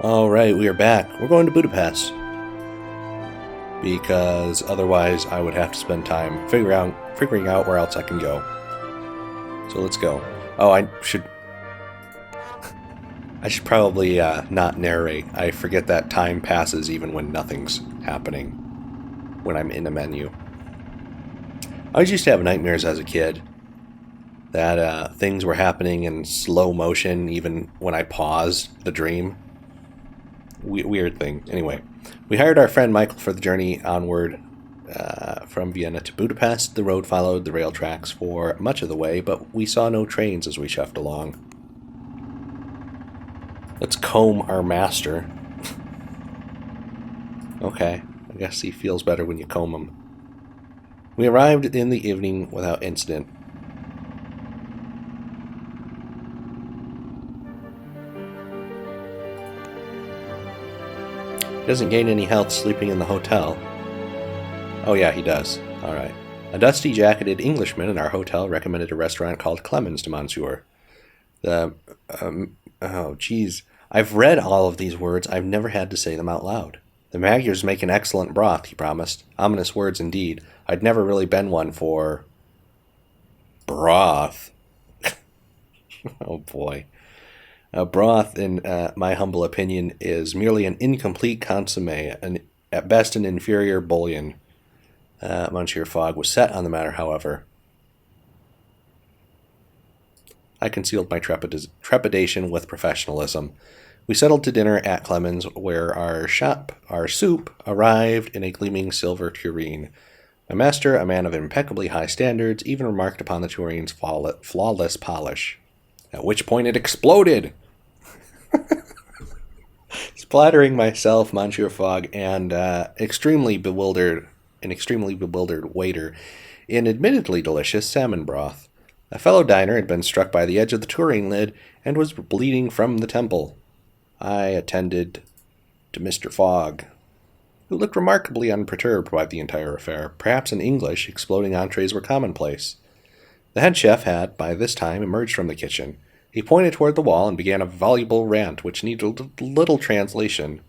Alright, we are back. We're going to Budapest. Because otherwise I would have to spend time figuring out where else I can go. So let's go. Oh, I should probably not narrate. I forget that time passes even when nothing's happening. When I'm in a menu. I always used to have nightmares as a kid. That things were happening in slow motion even when I paused the dream. Weird thing. Anyway, we hired our friend Michael for the journey onward from Vienna to Budapest. The road followed the rail tracks for much of the way, but we saw no trains as we shuffled along. Let's comb our master. Okay, I guess he feels better when you comb him. We arrived in the evening without incident. Doesn't gain any health sleeping in the hotel. Oh yeah, he does. Alright. A dusty-jacketed Englishman in our hotel recommended a restaurant called Clemens to Monsieur. Oh jeez. I've read all of these words. I've never had to say them out loud. The Magyars make an excellent broth, he promised. Ominous words indeed. I'd never really been one for... broth. Oh boy. Broth, in my humble opinion, is merely an incomplete consommé, at best an inferior bouillon. Monsieur Fogg was set on the matter, however. I concealed my trepidation with professionalism. We settled to dinner at Clemens, where our soup, arrived in a gleaming silver tureen. My master, a man of impeccably high standards, even remarked upon the turene's flawless polish. At which point it exploded! Splattering myself, Monsieur Fogg, and an extremely bewildered waiter in admittedly delicious salmon broth. A fellow diner had been struck by the edge of the tureen lid and was bleeding from the temple. I attended to Mr. Fogg, who looked remarkably unperturbed by the entire affair. Perhaps in English, exploding entrees were commonplace. The head chef had, by this time, emerged from the kitchen. He pointed toward the wall and began a voluble rant which needed little translation.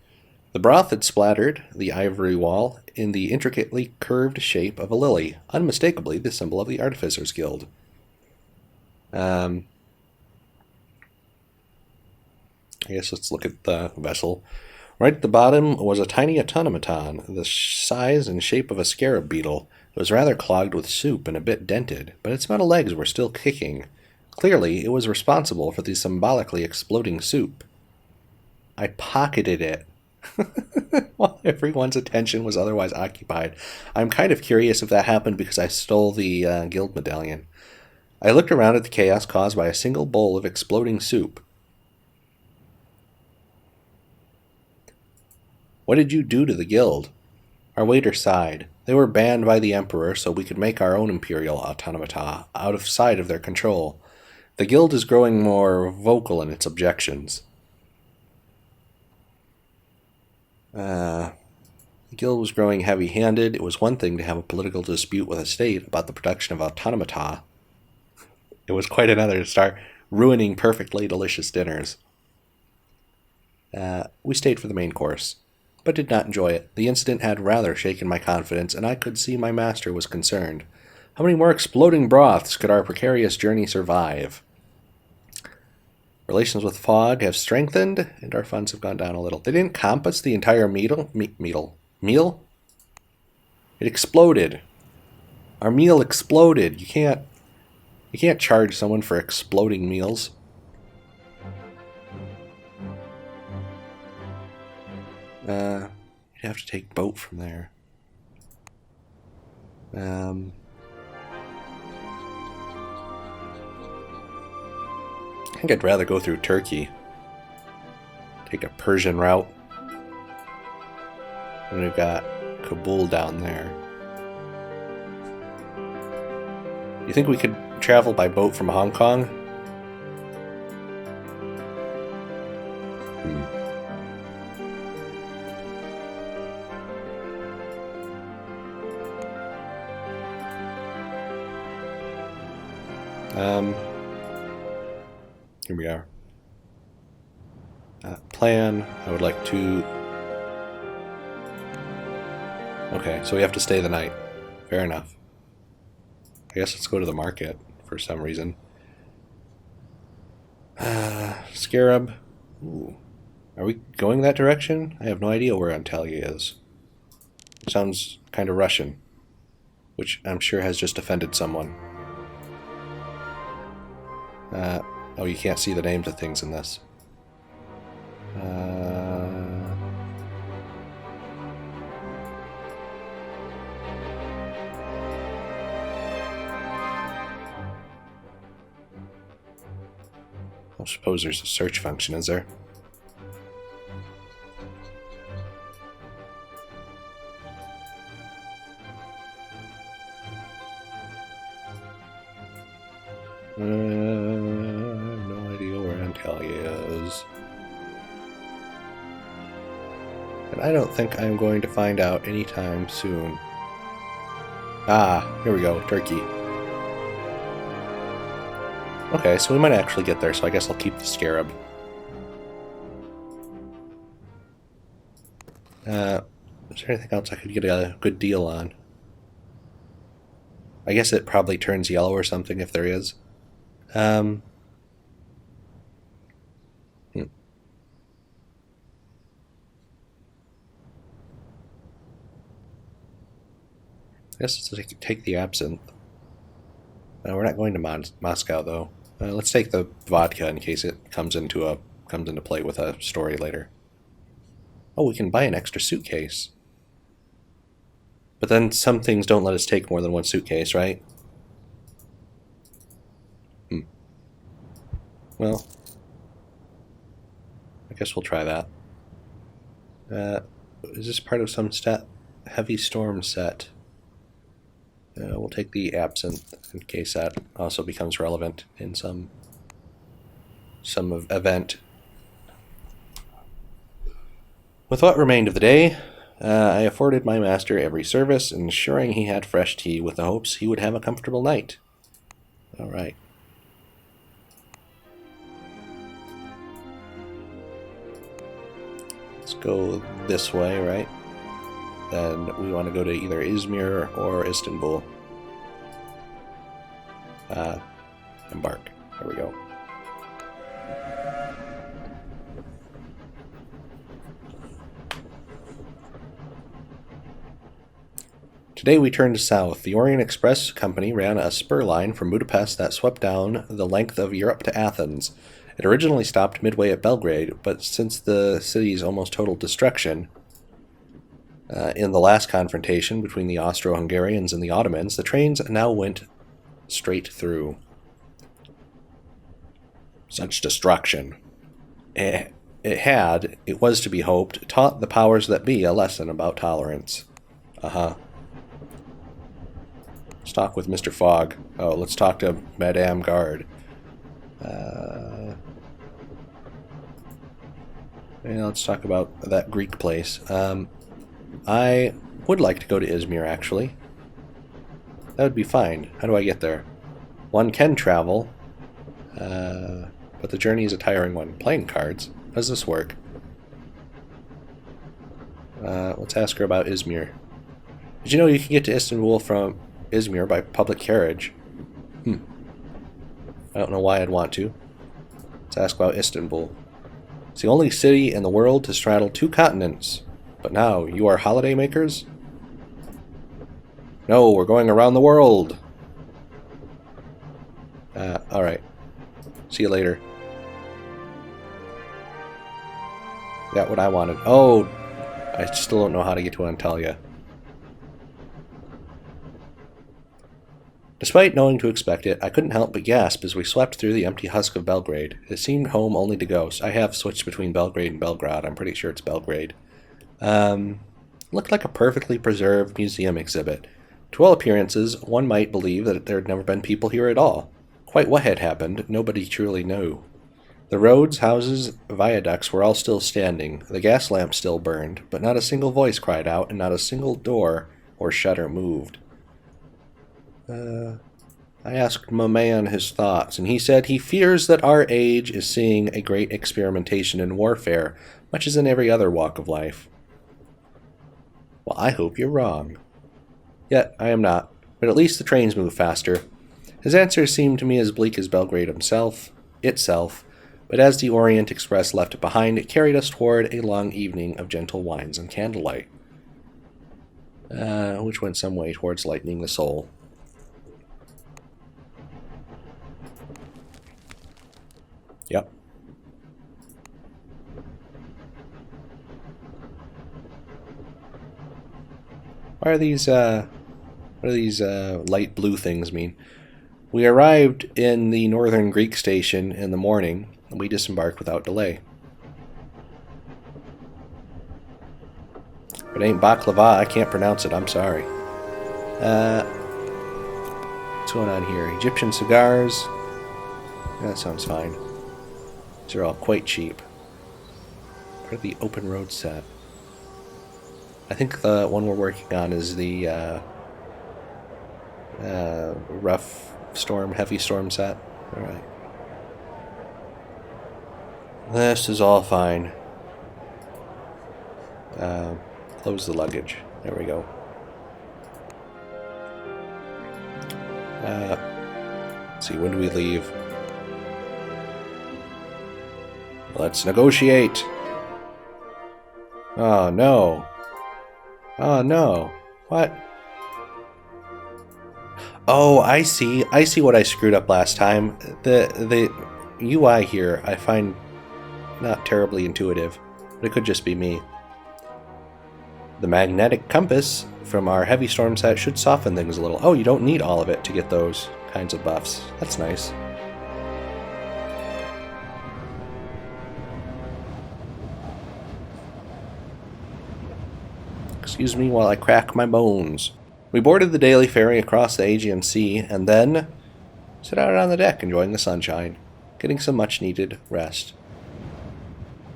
The broth had splattered the ivory wall in the intricately curved shape of a lily, unmistakably the symbol of the Artificers' Guild. I guess let's look at the vessel. Right at the bottom was a tiny automaton, the size and shape of a scarab beetle. It was rather clogged with soup and a bit dented, but its metal legs were still kicking. Clearly, it was responsible for the symbolically exploding soup. I pocketed it while everyone's attention was otherwise occupied. I'm kind of curious if that happened because I stole the guild medallion. I looked around at the chaos caused by a single bowl of exploding soup. What did you do to the guild? Our waiter sighed. They were banned by the Emperor so we could make our own imperial automata out of sight of their control. The guild is growing more vocal in its objections. The guild was growing heavy-handed. It was one thing to have a political dispute with a state about the production of automata. It was quite another to start ruining perfectly delicious dinners. We stayed for the main course, but did not enjoy it. The incident had rather shaken my confidence, and I could see my master was concerned. How many more exploding broths could our precarious journey survive? Relations with Fogg have strengthened, and our funds have gone down a little. They didn't compass the entire meal? It exploded. Our meal exploded. You can't charge someone for exploding meals. You'd have to take boat from there. I think I'd rather go through Turkey. Take a Persian route. And we've got Kabul down there. You think we could travel by boat from Hong Kong? Here we are. plan. I would like to... Okay, so we have to stay the night. Fair enough. I guess let's go to the market for some reason. Scarab. Ooh. Are we going that direction? I have no idea where Antalya is. Sounds kind of Russian, which I'm sure has just offended someone. Oh, you can't see the names of things in this. I suppose there's a search function, is there? No idea where Antalya is. And I don't think I'm going to find out anytime soon. Ah, here we go, Turkey. Okay, so we might actually get there, so I guess I'll keep the Scarab. Is there anything else I could get a good deal on? I guess it probably turns yellow or something if there is. I guess let's take the absinthe. We're not going to Moscow though. Let's take the vodka in case it comes into play with a story later. Oh, we can buy an extra suitcase. But then some things don't let us take more than one suitcase, right? Well, I guess we'll try that. Is this part of some heavy storm set? We'll take the absinthe in case that also becomes relevant in some event. With what remained of the day, I afforded my master every service, ensuring he had fresh tea with the hopes he would have a comfortable night. All right. Let's go this way, right? Then we want to go to either Izmir or Istanbul. Embark. There we go. Today we turned south. The Orient Express Company ran a spur line from Budapest that swept down the length of Europe to Athens. It originally stopped midway at Belgrade, but since the city's almost total destruction in the last confrontation between the Austro-Hungarians and the Ottomans, the trains now went straight through. Such destruction. It was to be hoped, taught the powers that be a lesson about tolerance. Let's talk with Mr. Fogg. Oh, let's talk to Madame Guard. And let's talk about that Greek place. I would like to go to Izmir, actually. That would be fine. How do I get there? One can travel, but the journey is a tiring one. Playing cards? How does this work? Let's ask her about Izmir. Did you know you can get to Istanbul from Izmir by public carriage? I don't know why I'd want to. Let's ask about Istanbul. It's the only city in the world to straddle 2 continents. But now, you are holiday makers? No, we're going around the world. Alright. See you later. Got what I wanted. Oh, I still don't know how to get to Antalya. Despite knowing to expect it, I couldn't help but gasp as we swept through the empty husk of Belgrade. It seemed home only to ghosts. I have switched between Belgrade and Belgrade. I'm pretty sure it's Belgrade. Looked like a perfectly preserved museum exhibit. To all appearances, one might believe that there had never been people here at all. Quite what had happened, nobody truly knew. The roads, houses, viaducts were all still standing. The gas lamp still burned, but not a single voice cried out, and not a single door or shutter moved. I asked my man his thoughts, and he said he fears that our age is seeing a great experimentation in warfare, much as in every other walk of life. Well, I hope you're wrong. Yet, I am not, but at least the trains move faster. His answer seemed to me as bleak as Belgrade itself, but as the Orient Express left it behind, it carried us toward a long evening of gentle wines and candlelight, which went some way towards lightening the soul. Yep. What do these light blue things mean? We arrived in the northern Greek station in the morning, and we disembarked without delay. If it ain't baklava, I can't pronounce it, I'm sorry. What's going on here? Egyptian cigars. That sounds fine. These are all quite cheap. Part of the open road set. I think the one we're working on is the rough storm, heavy storm set. Alright. This is all fine. Close the luggage. There we go. Let's see, when do we leave? Let's negotiate. Oh no. Oh no. What? Oh, I see. I see what I screwed up last time. The UI here I find not terribly intuitive, but it could just be me. The magnetic compass from our heavy storm set should soften things a little. Oh, you don't need all of it to get those kinds of buffs. That's nice. Excuse me while I crack my bones. We boarded the daily ferry across the Aegean Sea and then sat out on the deck enjoying the sunshine, getting some much needed rest.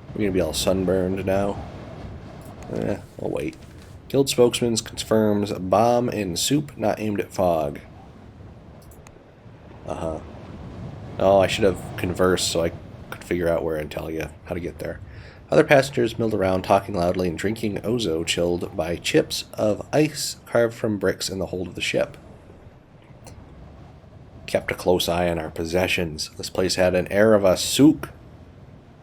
We're going to be all sunburned now. We'll wait. Guild spokesman confirms bomb in soup not aimed at fog. Oh, I should have conversed so I could figure out where and tell you how to get there. Other passengers milled around, talking loudly and drinking ouzo chilled by chips of ice carved from bricks in the hold of the ship. Kept a close eye on our possessions. This place had an air of a souk.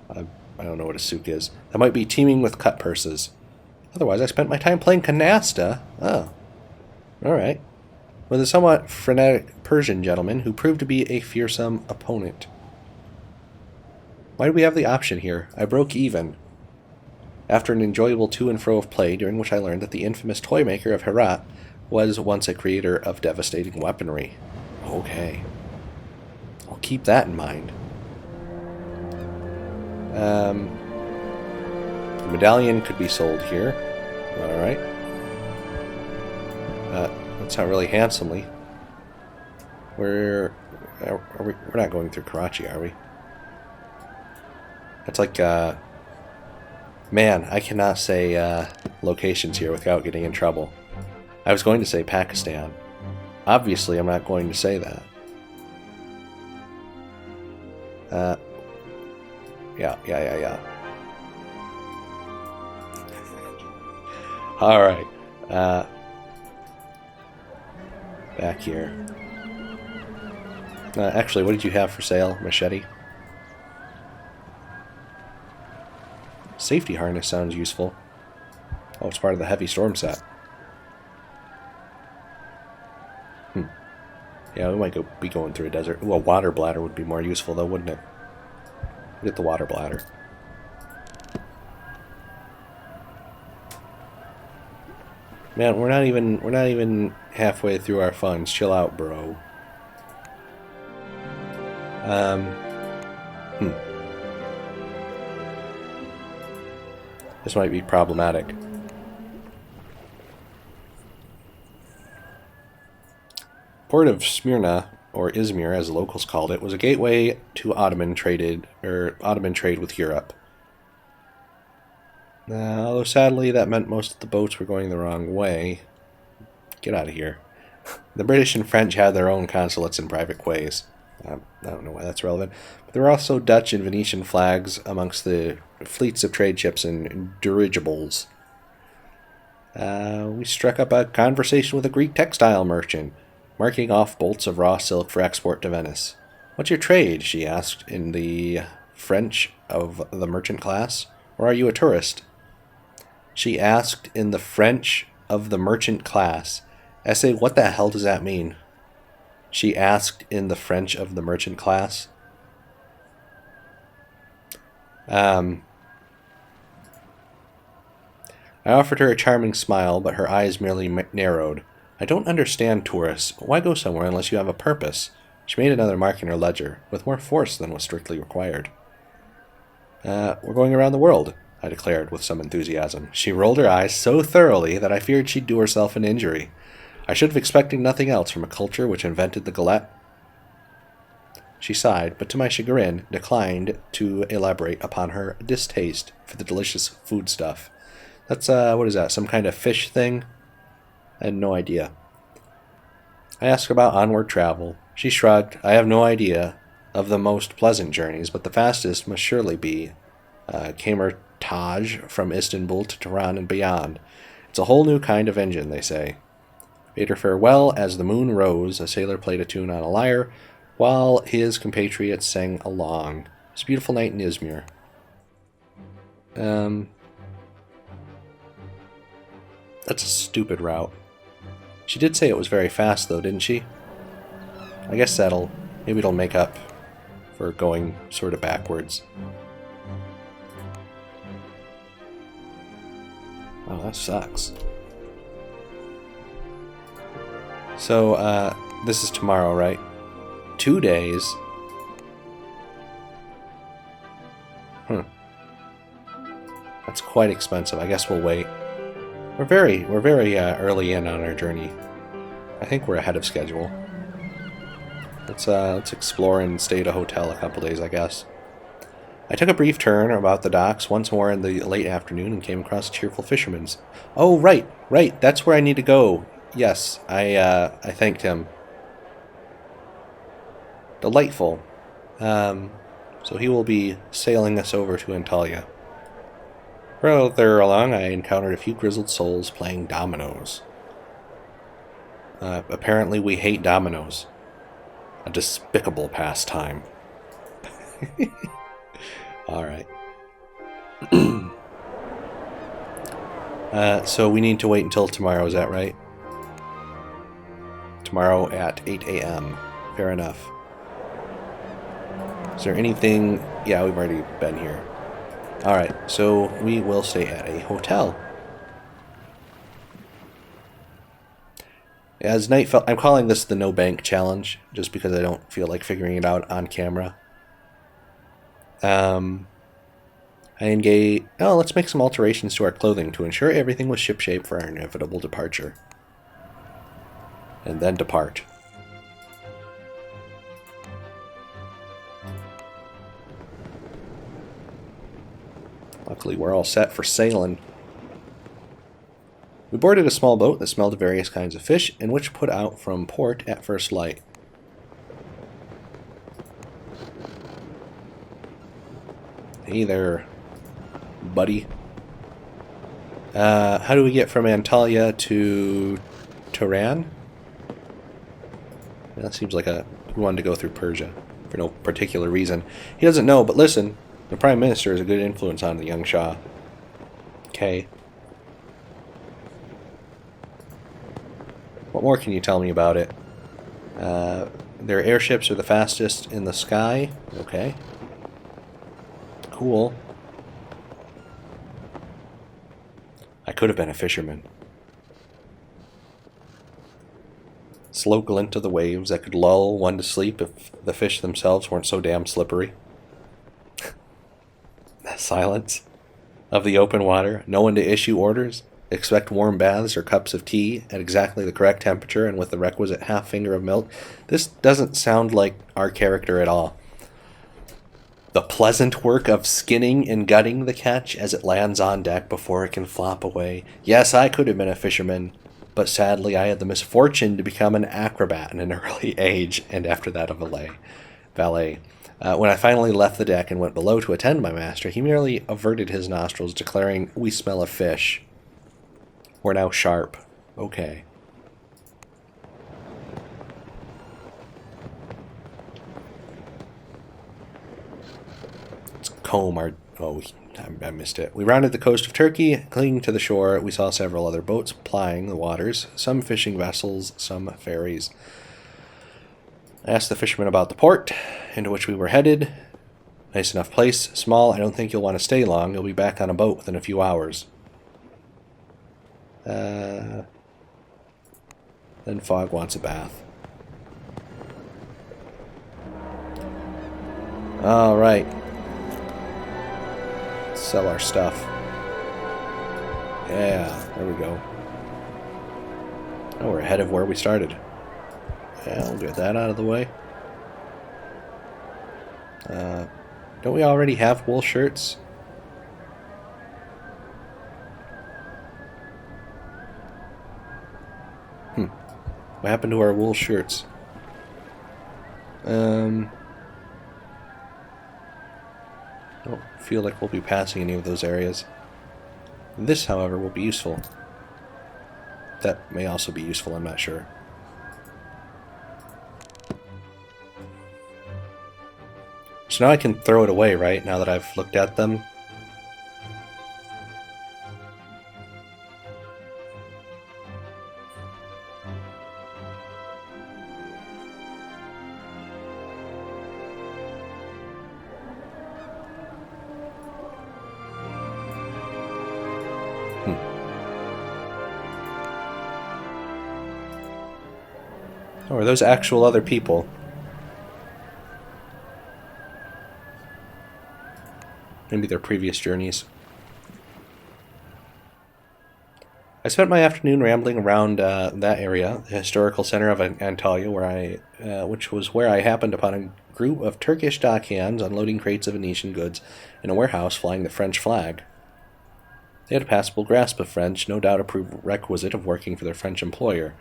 I don't know what a souk is. That might be teeming with cut purses. Otherwise, I spent my time playing canasta. Oh. Alright. With a somewhat frenetic Persian gentleman who proved to be a fearsome opponent. Why do we have the option here? I broke even. After an enjoyable to and fro of play, during which I learned that the infamous toy maker of Herat was once a creator of devastating weaponry. Okay. I'll keep that in mind. The medallion could be sold here. Alright. That's not really handsomely. We're not going through Karachi, are we? That's like, man, I cannot say locations here without getting in trouble. I was going to say Pakistan. Obviously, I'm not going to say that. Yeah. Alright. Back here. Actually, what did you have for sale? Machete? Safety harness sounds useful. Oh, it's part of the heavy storm set. Yeah, we might be going through a desert. Ooh, a water bladder would be more useful though, wouldn't it? Get the water bladder. Man, we're not even halfway through our funds. Chill out, bro. This might be problematic. Port of Smyrna, or Izmir as the locals called it, was a gateway to Ottoman trade with Europe. Although sadly that meant most of the boats were going the wrong way. Get out of here. The British and French had their own consulates in private quays. I don't know why that's relevant. But there were also Dutch and Venetian flags amongst the fleets of trade ships and dirigibles. We struck up a conversation with a Greek textile merchant, marking off bolts of raw silk for export to Venice. "What's your trade?" she asked in the French of the merchant class. "Or are you a tourist?" She asked in the French of the merchant class. Essay, what the hell does that mean? She asked in the French of the merchant class. I offered her a charming smile, but her eyes merely narrowed. "I don't understand tourists. Why go somewhere unless you have a purpose?" She made another mark in her ledger, with more force than was strictly required. We're going around the world," I declared with some enthusiasm. She rolled her eyes so thoroughly that I feared she'd do herself an injury. I should have expected nothing else from a culture which invented the galette. She sighed, but to my chagrin, declined to elaborate upon her distaste for the delicious foodstuff. That's, what is that, some kind of fish thing? I had no idea. I asked about onward travel. She shrugged. "I have no idea of the most pleasant journeys, but the fastest must surely be Camertage from Istanbul to Tehran and beyond. It's a whole new kind of engine, they say." Bade her farewell as the moon rose. A sailor played a tune on a lyre, while his compatriots sang along. It was a beautiful night in Izmir. That's a stupid route. She did say it was very fast, though, didn't she? I guess maybe it'll make up for going sort of backwards. Oh, that sucks. So, this is tomorrow, right? 2 days. That's quite expensive. I guess we'll wait. We're very early in on our journey. I think we're ahead of schedule. Let's explore and stay at a hotel a couple days, I guess. I took a brief turn about the docks once more in the late afternoon and came across a cheerful fisherman's. Oh, right. That's where I need to go. Yes, I thanked him. Delightful. So he will be sailing us over to Antalya. Further along, I encountered a few grizzled souls playing dominoes. Apparently we hate dominoes. A despicable pastime. Alright. So we need to wait until tomorrow, is that right? Tomorrow at 8 a.m. Fair enough. Is there anything... Yeah, we've already been here. Alright, so we will stay at a hotel. As night fell... I'm calling this the No Bank Challenge, just because I don't feel like figuring it out on camera. I engage... Oh, let's make some alterations to our clothing to ensure everything was shipshape for our inevitable departure. And then depart. Luckily, we're all set for sailing. We boarded a small boat that smelled of various kinds of fish, and which put out from port at first light. Hey there, buddy. How do we get from Antalya to Tehran? That seems like we wanted to go through Persia for no particular reason. He doesn't know, but listen, the Prime Minister is a good influence on the young Shah. Okay. What more can you tell me about it? Their airships are the fastest in the sky. Okay. Cool. I could have been a fisherman. Slow glint of the waves that could lull one to sleep if the fish themselves weren't so damn slippery. The silence of the open water, no one to issue orders. Expect warm baths or cups of tea at exactly the correct temperature and with the requisite half finger of milk. This doesn't sound like our character at all. The pleasant work of skinning and gutting the catch as it lands on deck before it can flop away. Yes, I could have been a fisherman. but sadly I had the misfortune to become an acrobat in an early age, and after that a valet. When I finally left the deck and went below to attend my master, he merely averted his nostrils, declaring, "We smell a fish. We're now sharp." Okay. Let's comb our... Oh, I missed it. We rounded the coast of Turkey. Clinging to the shore, we saw several other boats plying the waters, some fishing vessels, some ferries. I asked the fisherman about the port into which we were headed. "Nice enough place. Small. I don't think you'll want to stay long. You'll be back on a boat within a few hours." Then Fogg wants a bath. Alright. Sell our stuff. Yeah, there we go. Oh, we're ahead of where we started. Yeah, we'll get that out of the way. Don't we already have wool shirts? What happened to our wool shirts? Don't feel like we'll be passing any of those areas. This, however, will be useful. That may also be useful, I'm not sure. So now I can throw it away, right? Now that I've looked at them. Oh, are those actual other people? Maybe their previous journeys. I spent my afternoon rambling around that area, the historical center of Antalya, which was where I happened upon a group of Turkish dockhands unloading crates of Venetian goods in a warehouse flying the French flag. They had a passable grasp of French, no doubt a prerequisite of working for their French employer,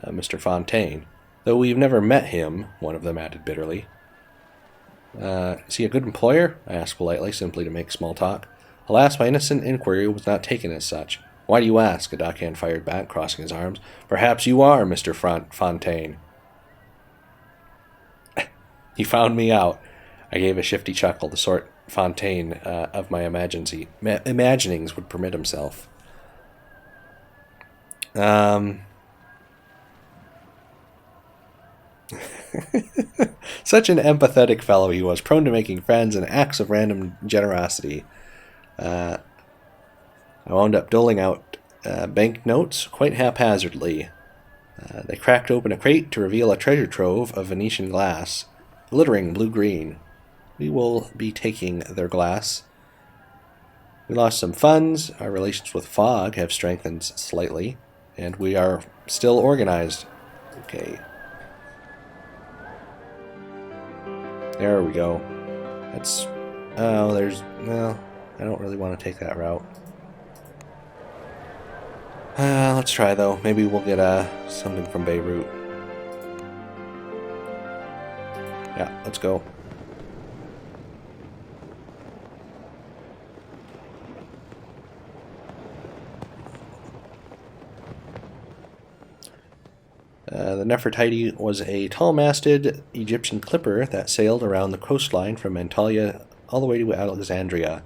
Mr. Fontaine. Though we've never met him, one of them added bitterly. Is he a good employer? I asked politely, simply to make small talk. Alas, my innocent inquiry was not taken as such. Why do you ask? A dockhand fired back, crossing his arms. Perhaps you are, Mr. Fontaine. He found me out. I gave a shifty chuckle, the sort Fontaine of my imaginings would permit himself. Such an empathetic fellow he was, prone to making friends and acts of random generosity. I wound up doling out banknotes quite haphazardly. They cracked open a crate to reveal a treasure trove of Venetian glass, glittering blue-green. We will be taking their glass. We lost some funds. Our relations with Fogg have strengthened slightly, and we are still organized. Okay. There we go. That's... Oh, there's... Well, I don't really want to take that route. Let's try, though. Maybe we'll get something from Beirut. Yeah, let's go. The Nefertiti was a tall-masted Egyptian clipper that sailed around the coastline from Antalya all the way to Alexandria.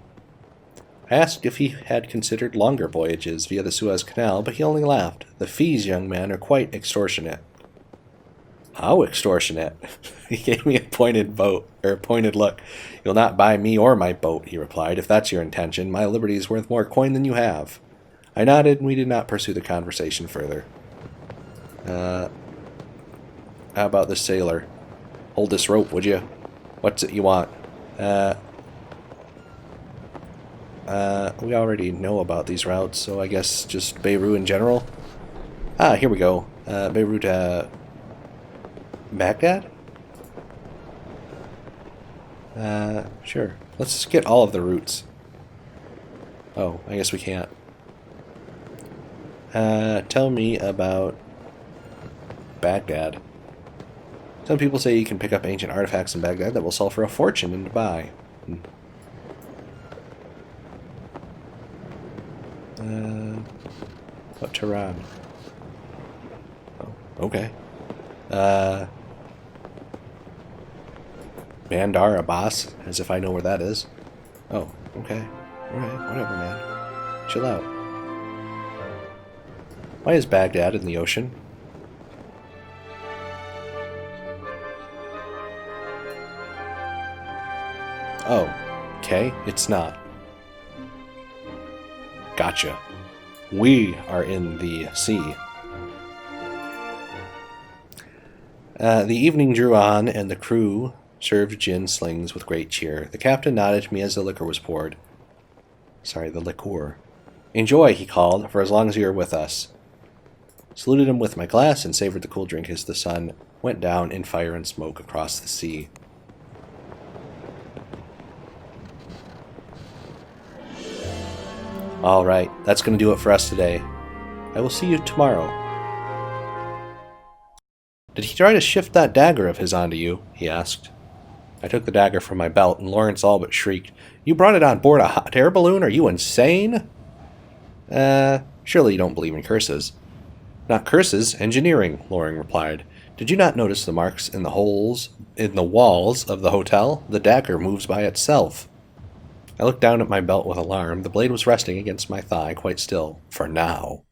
I asked if he had considered longer voyages via the Suez Canal, but he only laughed. The fees, young man, are quite extortionate. How extortionate? He gave me a pointed look. You'll not buy me or my boat, he replied. If that's your intention, my liberty is worth more coin than you have. I nodded, and we did not pursue the conversation further. How about this sailor? Hold this rope, would you? What's it you want? We already know about these routes, so I guess just Beirut in general. Ah, here we go. Beirut, Baghdad? Sure. Let's just get all of the routes. Oh, I guess we can't. Tell me about Baghdad. Some people say you can pick up ancient artifacts in Baghdad that will sell for a fortune in Dubai. What Tehran? Oh, okay. Bandar Abbas, as if I know where that is. Oh, okay. Alright, whatever, man. Chill out. Why is Baghdad in the ocean? Oh, okay, it's not. Gotcha. We are in the sea. The evening drew on, and the crew served gin slings with great cheer. The captain nodded to me as the liquor was poured. Sorry, the liqueur. Enjoy, he called, for as long as you are with us. Saluted him with my glass and savored the cool drink as the sun went down in fire and smoke across the sea. All right, that's going to do it for us today. I will see you tomorrow. Did he try to shift that dagger of his onto you? He asked. I took the dagger from my belt, and Lawrence all but shrieked, You brought it on board a hot air balloon? Are you insane? Surely you don't believe in curses. Not curses, engineering, Loring replied. Did you not notice the marks in the holes in the walls of the hotel? The dagger moves by itself. I looked down at my belt with alarm. The blade was resting against my thigh, quite still, for now.